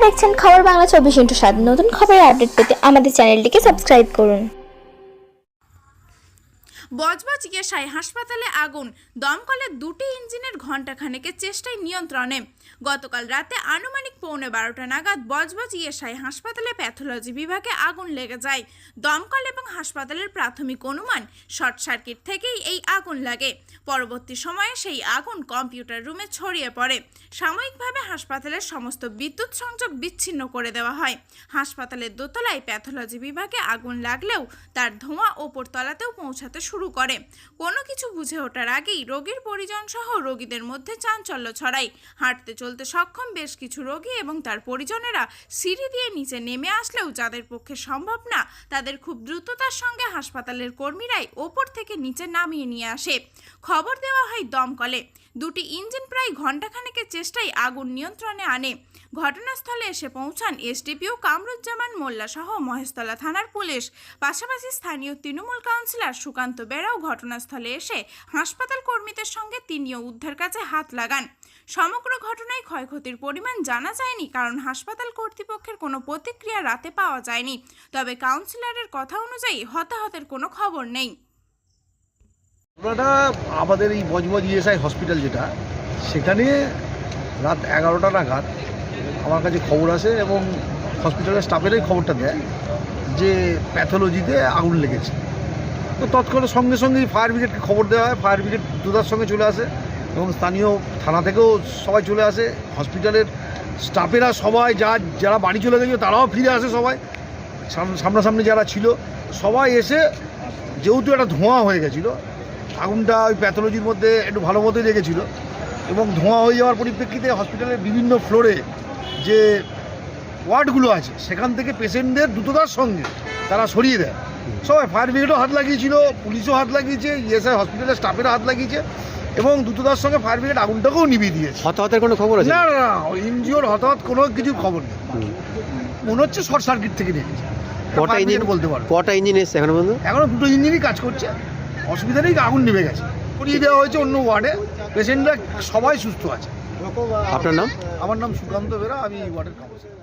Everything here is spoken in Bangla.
দেখছেন খবর বাংলা 24x7। নতুন খবরের আপডেট পেতে আমাদের চ্যানেলটিকে সাবস্ক্রাইব করুন। বজবজ ইএসআই হাসপাতালে আগুন, দমকলের দুটি ইঞ্জিনের ঘণ্টাখানেকের চেষ্টায় নিয়ন্ত্রণে। গতকাল রাতে আনুমানিক 11:15 নাগাদ বজবজ ইএসআই হাসপাতালে প্যাথোলজি বিভাগে আগুন লেগে যায়। দমকল এবং হাসপাতালের প্রাথমিক অনুমান শর্ট সার্কিট থেকেই এই আগুন লাগে। পরবর্তী সময়ে সেই আগুন কম্পিউটার রুমে ছড়িয়ে পড়ে। সাময়িকভাবে হাসপাতালের সমস্ত বিদ্যুৎ সংযোগ বিচ্ছিন্ন করে দেওয়া হয়। হাসপাতালের দোতলায় প্যাথোলজি বিভাগে আগুন লাগলেও তার ধোঁয়া ওপর তলাতেও পৌঁছাতে শুরু করে। কোনো কিছু বুঝে ওঠার আগেই রোগীর পরিজন সহ রোগীদের মধ্যে চাঞ্চল্য ছড়ায়। হাঁটতে চলতে সক্ষম বেশ কিছু রোগী এবং তার পরিজনেরা সিঁড়ি দিয়ে নিচে নেমে আসলেও যাদের পক্ষে সম্ভব না তাদের খুব দ্রুততার সঙ্গে হাসপাতালের কর্মীরাই ওপর থেকে নিচে নামিয়ে নিয়ে আসে। খবর দেওয়া হয় দমকলে। দুটি ইঞ্জিন প্রায় ঘণ্টাখানেকের চেষ্টায় আগুন নিয়ন্ত্রণে আনে। ঘটনাস্থলে এসে পৌঁছান এসডিপিও কামরুজ্জামান মোল্লা সহ মহেশতলা থানার পুলিশ। পাশাপাশি স্থানীয় তৃণমূল কাউন্সিলর সুকান্ত বেরাও ঘটনাস্থলে এসে হাসপাতাল কর্মীদের সঙ্গে তিনিও উদ্ধার কাজে হাত লাগান। সমগ্র ঘটনায় ক্ষয়ক্ষতির পরিমাণ জানা যায়নি, কারণ হাসপাতাল কর্তৃপক্ষের কোনো প্রতিক্রিয়া রাতে পাওয়া যায়নি। তবে কাউন্সিলরের কথা অনুযায়ী হতাহতের কোনো খবর নেই। ঘটনাটা আমাদের এই বজবজ ইএসআই হসপিটাল যেটা, সেখানে রাত 11টা নাগাদ আমার কাছে খবর আসে এবং হসপিটালের স্টাফেরাই খবরটা দেয় যে প্যাথোলজিতে আগুন লেগেছে। তো তৎক্ষণাৎ সঙ্গে সঙ্গেই ফায়ার ব্রিগেডকে খবর দেওয়া হয়। ফায়ার ব্রিগেড দ্রুততার সঙ্গে চলে আসে এবং স্থানীয় থানা থেকেও সবাই চলে আসে। হসপিটালের স্টাফেরা সবাই যারা বাড়ি চলে গেছিলো তারাও ফিরে আসে। সবাই সামনাসামনি যারা ছিল সবাই এসে, যেহেতু একটা ধোঁয়া হয়ে গেছিলো, আগুনটা ওই প্যাথোলজির মধ্যে একটু ভালো মতোই লেগেছিলো এবং ধোঁয়া হয়ে যাওয়ার পরিপ্রেক্ষিতে হসপিটালের বিভিন্ন ফ্লোরে যে ওয়ার্ডগুলো আছে সেখান থেকে পেশেন্টদের দ্রুততার সঙ্গে তারা সরিয়ে দেয়। সবাই ফায়ার ব্রিগেডও হাত লাগিয়েছিল, পুলিশও হাত লাগিয়েছে, ইএসআই হসপিটালের স্টাফেরা হাত লাগিয়েছে এবং দ্রুততার সঙ্গে ফায়ার ব্রিগেড আগুনটাকেও নিভিয়ে দিয়েছে। হতাহতের কোনো খবর আছে? না না না, ইনজিওর হতাহত কোনো কিছু খবর নেই। মনে হচ্ছে শর্ট সার্কিট থেকে নিয়েছে। কটা ইঞ্জিন বলতে পারো? কটা ইঞ্জিন এসছে এখনো পর্যন্ত? এখনো দুটো ইঞ্জিনই কাজ করছে। অসুবিধা নেই, আগুন নিভে গেছে। করিয়ে দেওয়া হয়েছে অন্য ওয়ার্ডে। পেশেন্টরা সবাই সুস্থ আছে। আপনার নাম? আমার নাম সুকান্ত বেরা, আমি ওয়ার্ডের কাউন্সিলর।